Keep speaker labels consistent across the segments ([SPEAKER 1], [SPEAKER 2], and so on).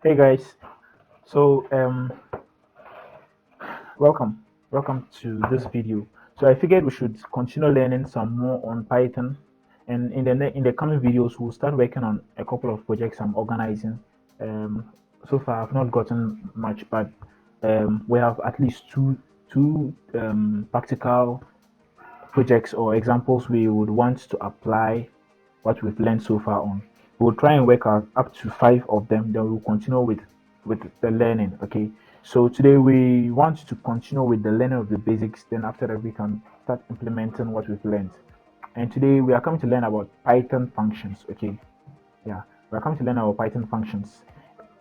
[SPEAKER 1] Hey guys, so welcome, welcome to this video. So I figured we should continue learning some more on Python, and in the coming videos we'll start working on a couple of projects I'm organizing. Um, so far I've not gotten much, but we have at least two practical projects or examples we would want to apply what we've learned so far on. We'll try and work out up to five of them, then we'll continue with the learning. Okay. So today we want to continue with the learning of the basics, then after that we can start implementing what we've learned. And today we are coming to learn about Python functions. Okay. Yeah. We're coming to learn about Python functions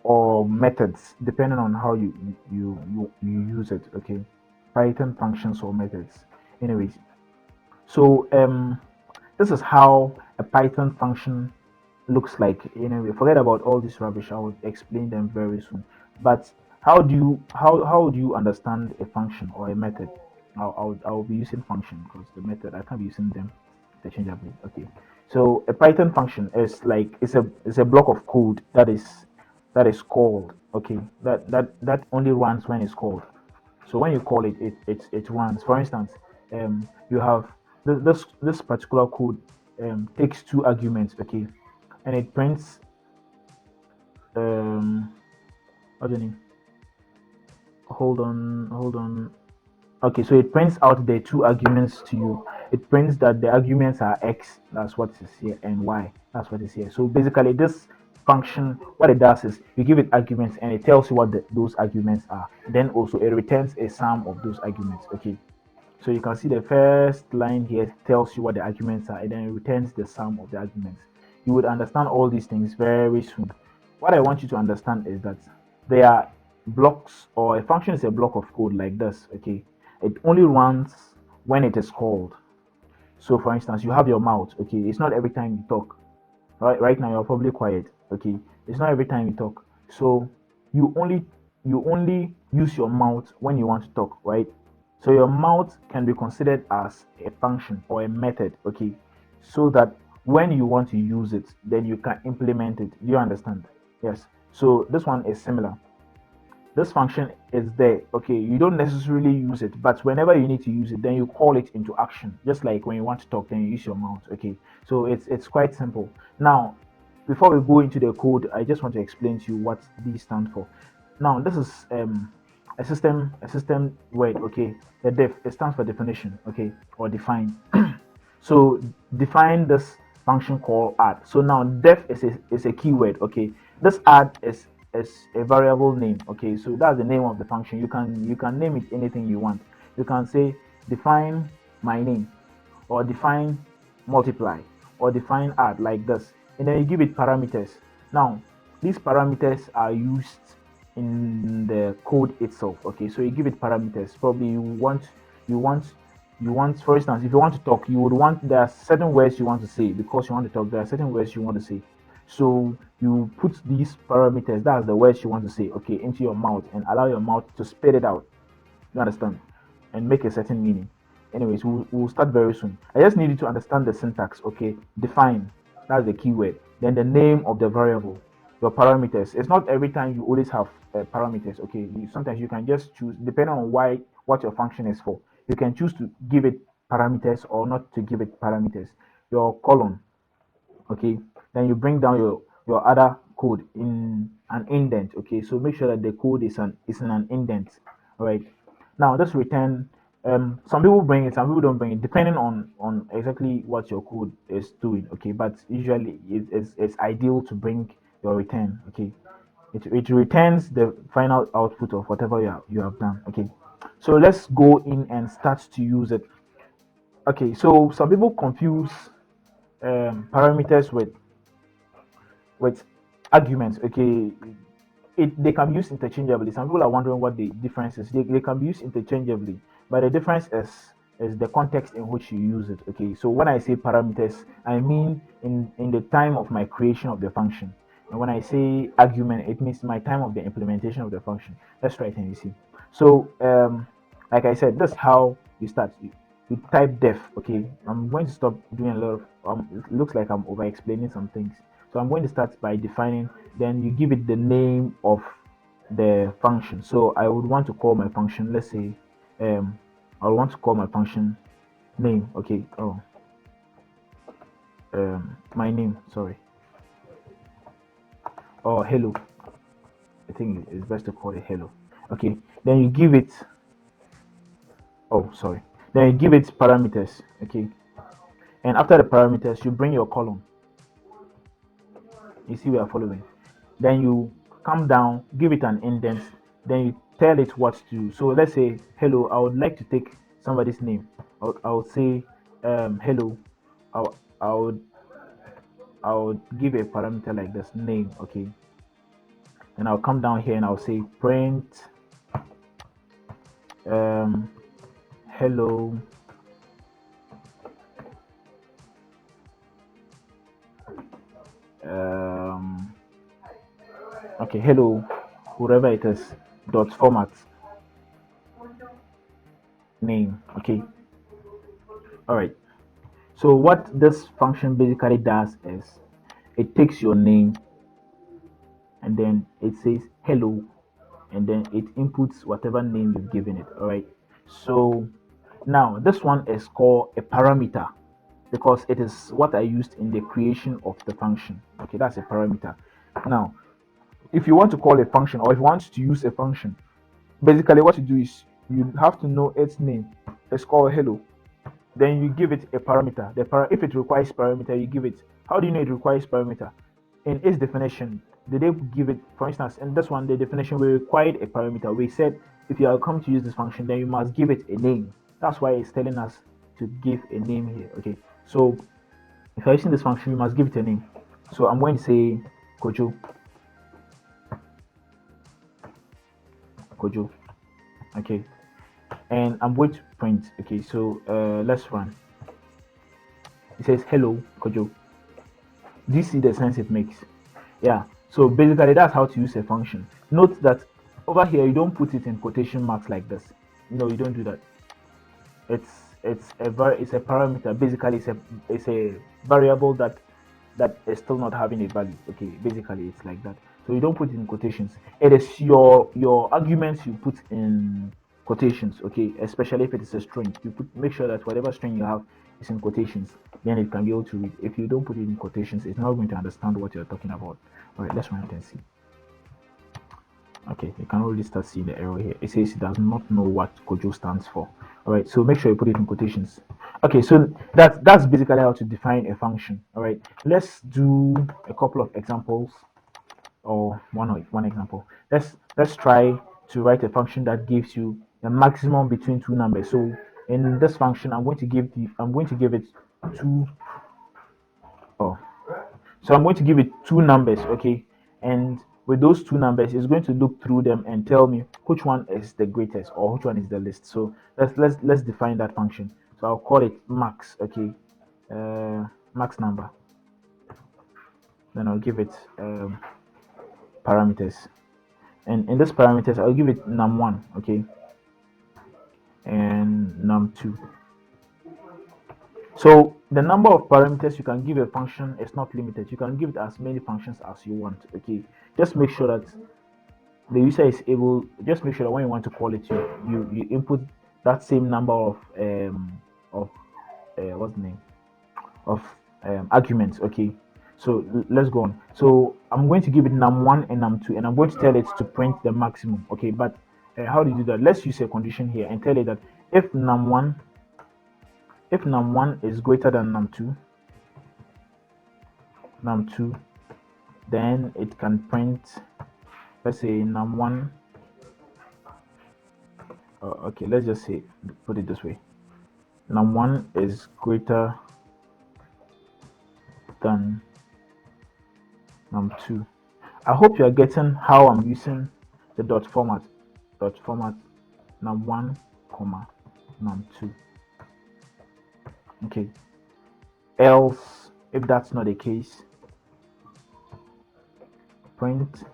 [SPEAKER 1] or methods, depending on how you use it. Okay. Python functions or methods. Anyways, so this is how a Python function looks like. Anyway, forget about all this rubbish. I will explain them very soon. But how do you understand a function or a method? I'll be using function because the method I can't be using them interchangeably. Okay. So a Python function is like it's a block of code that is called. Okay. That only runs when it's called. So when you call it, it runs. For instance, you have this particular code takes two arguments, okay, and it prints um what do you name? Hold on. Okay, so it prints out the two arguments to you. It prints that the arguments are x, that's what is here, and y, that's what is here. So basically, this function, what it does is you give it arguments and it tells you what those arguments are. Then also it returns a sum of those arguments. Okay, so you can see the first line here tells you what the arguments are and then it returns the sum of the arguments. You would understand all these things very soon. What I want you to understand is that there are blocks, or a function is a block of code like this. Okay, it only runs when it is called. So for instance, you have your mouth. Okay, it's not every time you talk. Right now you're probably quiet. Okay, it's not every time you talk. So you only you only use your mouth when you want to talk, right? So your mouth can be considered as a function or a method. Okay, so that when you want to use it, then you can implement it. Do you understand? Yes. So this one is similar. This function is there. Okay, you don't necessarily use it, but whenever you need to use it, then you call it into action. Just like when you want to talk, then you use your mouth. Okay, so it's quite simple. Now, before we go into the code, I just want to explain to you what these stand for. Now, this is a system word. Okay, the def, it stands for definition. Okay, or define. So define this function called add. So now def is a keyword. Okay, this add is a variable name. Okay, so that's the name of the function. You can name it anything you want. You can say define my name, or define multiply, or define add, like this, and then you give it parameters. Now these parameters are used in the code itself. Okay, so you give it parameters. Probably you want for instance, if you want to talk, you would want, there are certain words you want to say. Because you want to talk, there are certain words you want to say. So you put these parameters, that's the words you want to say, okay, into your mouth, and allow your mouth to spit it out. You understand? And make a certain meaning. Anyways, we'll start very soon. I just need you to understand the syntax. Okay, define, that's the keyword. Then the name of the variable, your parameters. It's not every time you always have parameters. Okay, sometimes you can just choose, depending on what your function is for. You can choose to give it parameters or not to give it parameters. Your column. Okay, then you bring down your other code in an indent. Okay, so make sure that the code is in an indent. All right, now this return, some people bring it, some people don't bring it, depending on exactly what your code is doing. Okay, but usually it's ideal to bring your return. Okay, it returns the final output of whatever you have done. Okay, so let's go in and start to use it. Okay, so some people confuse parameters with arguments. Okay, they can be used interchangeably. Some people are wondering what the difference is. They can be used interchangeably, but the difference is the context in which you use it. Okay, so when I say parameters, I mean in the time of my creation of the function, and when I say argument, it means my time of the implementation of the function. Let's try it and you see. So like I said, that's how you start. You type def. Okay, I'm going to stop doing a lot of it looks like I'm over explaining some things. So I'm going to start by defining, then you give it the name of the function. So I would want to call my function, let's say, I want to call my function name. Okay. Oh, my name, sorry. Or hello. I think it's best to call it hello. Okay. Then you give it, oh, sorry. Then you give it parameters. Okay. And after the parameters, you bring your column. You see, we are following. Then you come down, give it an indent, then you tell it what to do. So let's say hello, I would like to take somebody's name. I would say hello. I, would- I would I would give a parameter like this, name. Okay. And I'll come down here and I'll say print um hello um okay, hello, whoever it is, dot format name. Okay. All right. So what this function basically does is it takes your name and then it says hello, and then it inputs whatever name you've given it. All right. So now this one is called a parameter because it is what I used in the creation of the function. Okay, that's a parameter. Now, if you want to call a function or if you want to use a function, basically what you do is you have to know its name. It's called hello. Then you give it a parameter. If it requires parameter, you give it. How do you know it requires parameter? In its definition, did they give it, for instance, in this one, the definition we required a parameter. We said if you are come to use this function, then you must give it a name. That's why it's telling us to give a name here. Okay, so if you're using this function, you must give it a name. So I'm going to say Kojo. Kojo. Okay, and I'm going to print. Okay, so let's run. It says hello, Kojo. Do you see the sense it makes? Yeah. So basically, that's how to use a function. Note that over here, you don't put it in quotation marks like this. No, you don't do that. It's a parameter. Basically, it's a variable that is still not having a value. Okay, basically it's like that. So you don't put it in quotations. It is your arguments you put in quotations. Okay, especially if it is a string, you make sure that whatever string you have is in quotations. Then it can be able to read. If you don't put it in quotations, it's not going to understand what you're talking about. All right, let's run it and see. Okay, you can already start seeing the error here. It says it does not know what Kojo stands for. All right, so make sure you put it in quotations. Okay, so that's basically how to define a function. All right, let's do a couple of examples, or one example. Let's try to write a function that gives you the maximum between two numbers. So in this function, I'm going to give it two. Oh, so I'm going to give it two numbers, okay? And with those two numbers, it's going to look through them and tell me which one is the greatest or which one is the least. So let's define that function. So I'll call it max, okay? Max number. Then I'll give it parameters. And in this parameters, I'll give it num1, okay? And num2. So the number of parameters you can give a function is not limited. You can give it as many functions as you want, okay? Just make sure that the user is able, just make sure that when you want to call it, you input that same number of what's the name of arguments. Okay, so let's go on. So I'm going to give it num1 and num2, and I'm going to tell it to print the maximum. Okay, but how do you do that? Let's use a condition here and tell it that if num1 is greater than num2, then it can print, let's say num1. Okay, let's just say, put it this way, num1 is greater than num2. I hope you are getting how I'm using the dot format num1 comma num2. Okay, else if that's not the case, print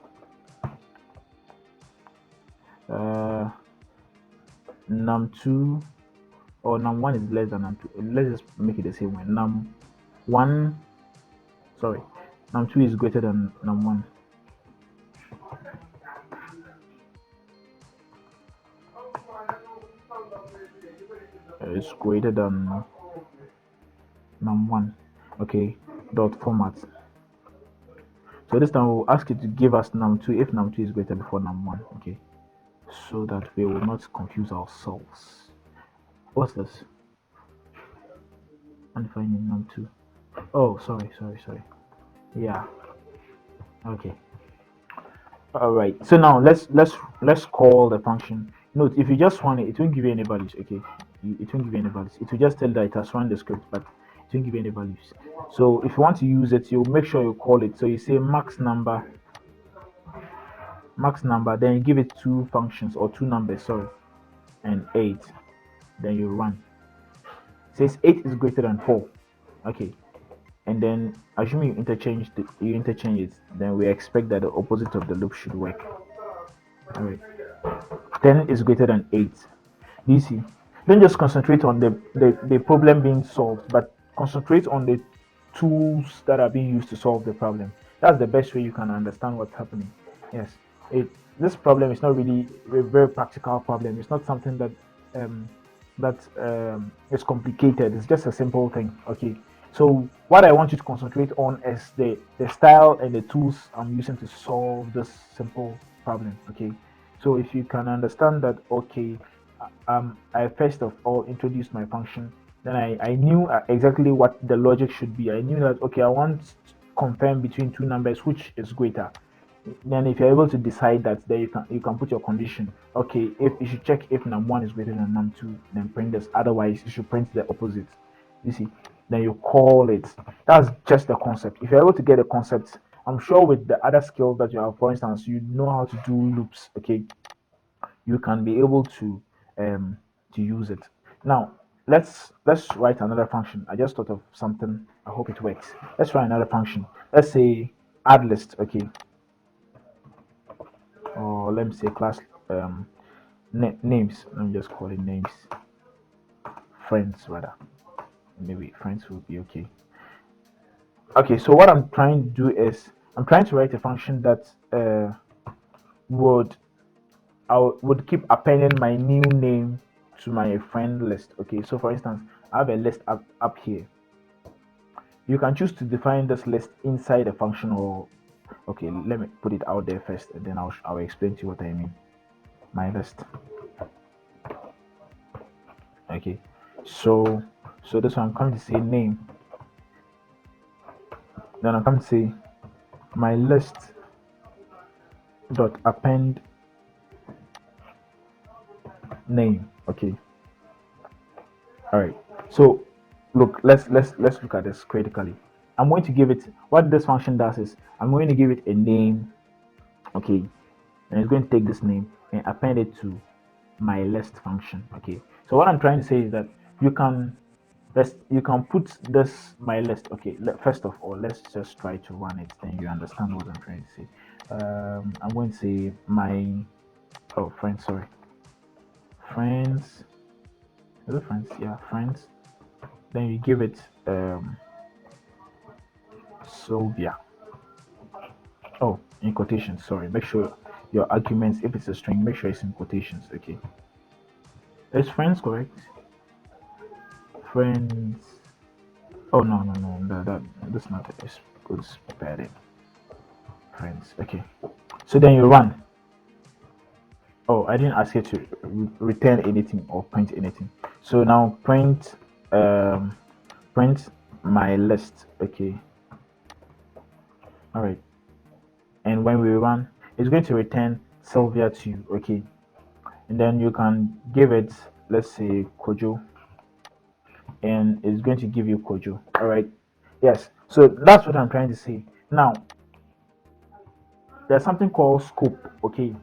[SPEAKER 1] num2 or num1 is less than num2. Let's just make it the same way. Num1, sorry, num2 is greater than num1. Is greater than num1. Okay, dot format. So this time we'll ask you to give us num2 if num2 is greater before num1. Okay, so that we will not confuse ourselves. What's this? Undefining num2. Oh, sorry. Yeah. Okay. All right. So now let's call the function. Note, if you just run it, it won't give you any values. Okay. It won't give you any values. It will just tell that it has run the script, but it won't give you any values. So if you want to use it, you make sure you call it. So you say max number, then you give it two functions or two numbers, sorry, and 8. Then you run. It says 8 is greater than 4. Okay. And then assuming you interchange it, then we expect that the opposite of the loop should work. All right. 10 is greater than 8. Do you see? Don't just concentrate on the problem being solved, but concentrate on the tools that are being used to solve the problem. That's the best way you can understand what's happening. Yes, it this problem is not really a very practical problem. It's not something um, that is complicated. It's just a simple thing. Okay. So what I want you to concentrate on is the style and the tools I'm using to solve this simple problem. Okay. So if you can understand that, okay, I first of all introduced my function. Then I knew exactly what the logic should be. I knew that, okay, I want to confirm between two numbers which is greater. Then if you're able to decide that, then you can put your condition. Okay, if you should check if num1 is greater than num2, then print this. Otherwise, you should print the opposite. You see, then you call it. That's just the concept. If you're able to get the concept, I'm sure with the other skills that you have, for instance, you know how to do loops. Okay, you can be able to use it. Now let's write another function. I just thought of something. I hope it works. Let's write another function. Let's say add list. Okay, or let me say class names. Let me just call it names. Friends rather. Maybe friends will be okay. Okay, so what I'm trying to do is I'm trying to write a function that would would keep appending my new name to my friend list. Okay, so for instance, I have a list up here. You can choose to define this list inside a function, or okay, let me put it out there first, and then I'll explain to you what I mean. My list. Okay, so this one I'm coming to say name. Then I'm coming to say my list dot append name. Okay, all right. So look, let's look at this critically. I'm going to give it, what this function does is I'm going to give it a name. Okay, and it's going to take this name and append it to my list function. Okay, so what I'm trying to say is that you can put this my list. Okay, first of all, let's just try to run it, then you understand what I'm trying to say. I'm going to say my friends, sorry, friends, is it friends? Yeah, friends. Then you give it Sylvia. Oh, in quotations, sorry, make sure your arguments, if it's a string, make sure it's in quotations. Okay, is friends correct? Friends. Oh, no, that's not it. It's good spelling. Friends. Okay, so then you run. Oh, I didn't ask you to return anything or print anything. So now um print my list. Okay, all right. And when we run, it's going to return Sylvia to you. Okay, and then you can give it, let's say, Kojo, and it's going to give you Kojo. All right. Yes. So that's what I'm trying to say. Now there's something called scope. Okay,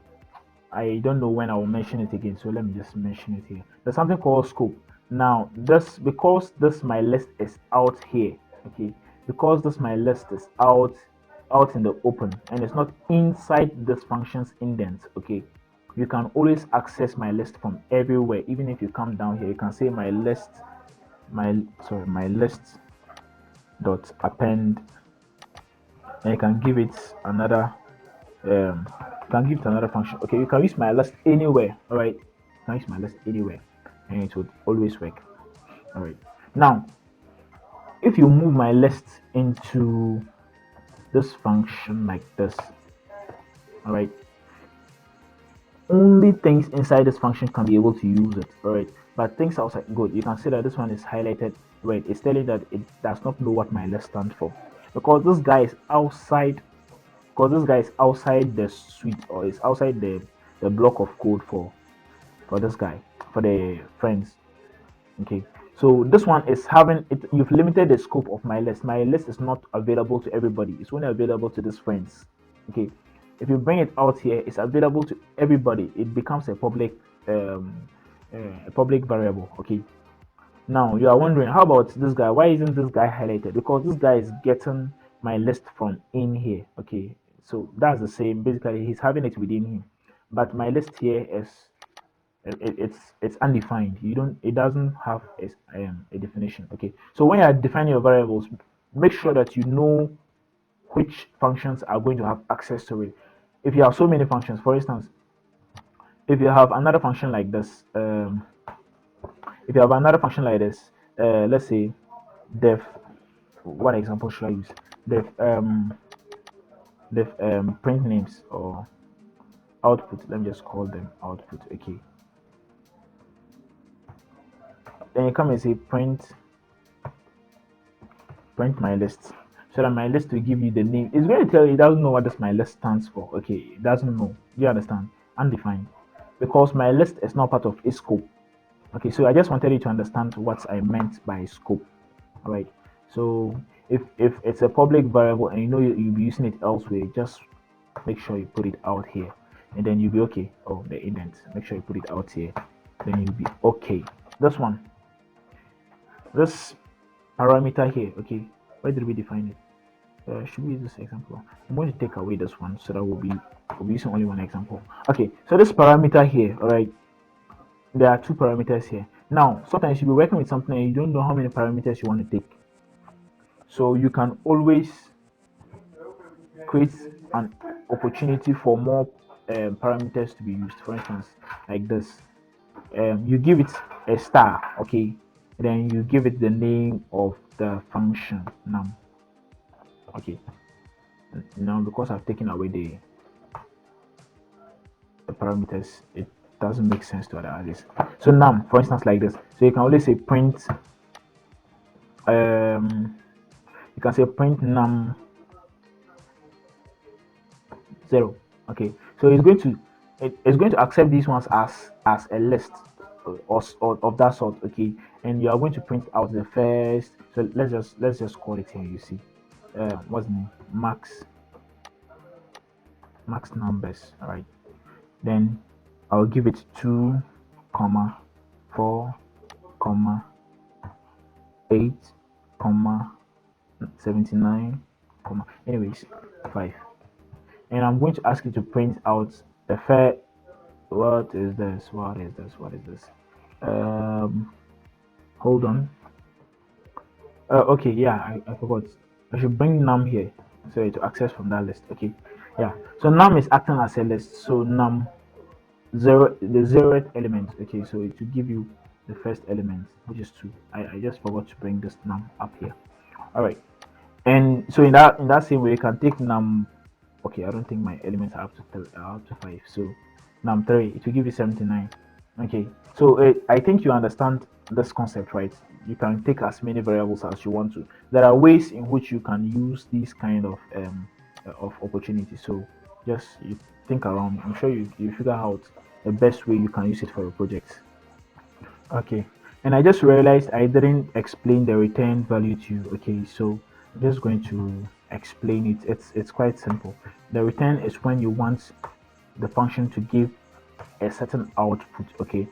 [SPEAKER 1] I don't know when I will mention it again, so let me just mention it here. There's something called scope. Now, this because this my list is out here, okay, because this my list is out in the open and it's not inside this function's indent, okay, you can always access my list from everywhere. Even if you come down here, you can say my list, my list dot append and you can give it another you can give it another function. Okay, you can use my list anywhere. All right, you can use my list anywhere, and it would always work. All right. Now, if you move my list into this function like this, all right, only things inside this function can be able to use it. All right, but things outside, good. You can see that this one is highlighted red. It's telling that it does not know what my list stands for, because this guy is outside, because this guy is outside the suite, or is outside the block of code for this guy, for the friends. Okay, so this one is having it, you've limited the scope of my list. My list is not available to everybody, it's only available to these friends. Okay, if you bring it out here, it's available to everybody. It becomes um a public variable. Okay, now you are wondering, how about this guy? Why isn't this guy highlighted? Because this guy is getting my list from in here. Okay, so that's the same. Basically, he's having it within him, but my list here is it's undefined. You don't, it doesn't have a definition. Okay, so when you're defining your variables, make sure that you know which functions are going to have access to it. If you have so many functions, for instance, if you have another function like this, if you have another function like this, let's say def, what example should I use? Def print names or output. Let me just call them output. Okay, then you come and say print my list, so that my list will give you the name. It's going to tell you it doesn't know what this my list stands for. Okay, it doesn't know. Do you understand? Undefined, because my list is not part of a scope. Okay, so I just wanted you to understand what I meant by scope. All right, so if it's a public variable and you know you'll be using it elsewhere, just make sure you put it out here, and then you'll be okay. Oh, the indent, make sure you put it out here, then you'll be okay. This one, this parameter here. Okay, where did we define it? Should we use this example? I'm going to take away this one so that we'll be using only one example. Okay, so this parameter here, all right, there are two parameters here. Now, sometimes you'll be working with something and you don't know how many parameters you want to take. So you can always create an opportunity for more parameters to be used. For instance, like this, you give it a star, okay, then you give it the name of the function num. Okay, now because I've taken away the parameters, it doesn't make sense to add this. So num, for instance, like this, so you can always say print you can say print num 0. Okay, so it's going to accept these ones as a list or of that sort. Okay, and you are going to print out the first. So let's just call it here. You see, what's the name? Max numbers. All right, then I'll give it 2 comma 4 comma 8 comma 79 comma, anyways, 5, and I'm going to ask you to print out the fair. What is this? What is this? um Hold on. Okay, yeah, I forgot. I should bring num here so to access from that list. Okay, yeah, so num is acting as a list, so num 0, the zeroth element. Okay, so it will give you the first element, which is 2. I just forgot to bring this num up here. All right, and so in that same way you can take num. Okay, I don't think my elements are up to 5, so num 3, it will give you 79. Okay, so I think you understand this concept, right? You can take as many variables as you want to. There are ways in which you can use these kind of opportunities, so just you think around. I'm sure you figure out the best way you can use it for your project. Okay, and I just realized I didn't explain the return value to you. Okay, so I'm just going to explain it. It's quite simple. The return is when you want the function to give a certain output. Okay,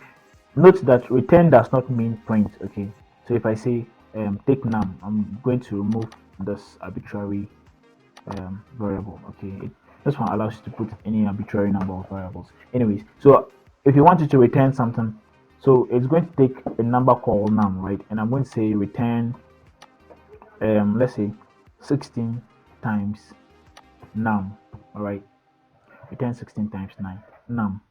[SPEAKER 1] note that return does not mean print. Okay, so if I say take num, I'm going to remove this arbitrary variable. Okay, this one allows you to put any arbitrary number of variables. Anyways, so if you wanted to return something, so it's going to take a number called num, right? And I'm going to say return let's say 16 times num. All right, return 16 times 9 num.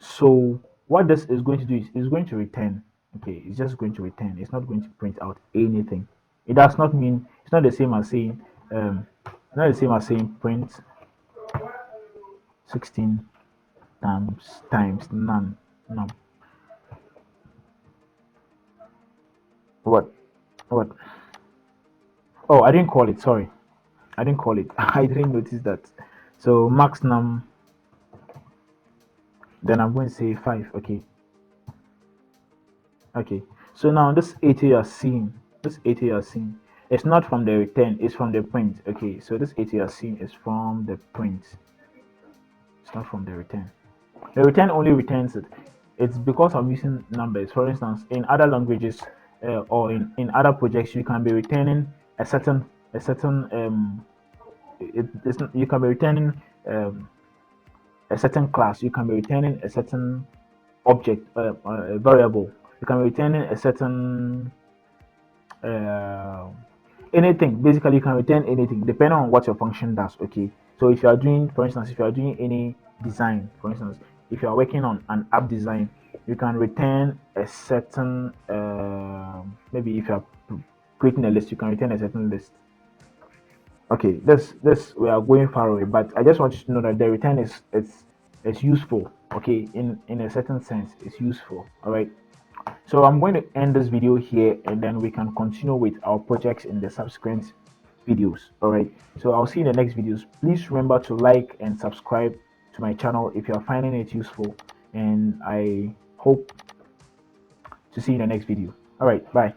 [SPEAKER 1] So what this is going to do is it's going to return. Okay, it's just going to return. It's not going to print out anything. It does not mean, it's not the same as saying not the same as saying print 16 times none. No. What? What? Oh, I didn't call it. Sorry, I didn't call it. I didn't notice that. So max num. Then I'm going to say 5. Okay. Okay. So now this 80 you are seeing. This 80 you are seeing. It's not from the return. It's from the print. Okay. So this 80 you are seeing is from the print. It's not from the return. The return only returns it. It's because I'm using numbers. For instance, in other languages or in other projects, you can be returning a certain you can be returning um, a certain class. You can be returning a certain object, a variable. You can be returning a certain uh, anything. Basically, you can return anything depending on what your function does. Okay. So if you are doing, for instance, if you are doing any design, for instance, if you are working on an app design, you can return a certain maybe if you are creating a list, you can return a certain list. Okay, this we are going far away, but I just want you to know that the return is it's useful. Okay, in a certain sense, it's useful. All right. So I'm going to end this video here, and then we can continue with our projects in the subsequent videos. All right. So I'll see you in the next videos. Please remember to like and subscribe to my channel if you are finding it useful, and I hope to see you in the next video. All right. Bye.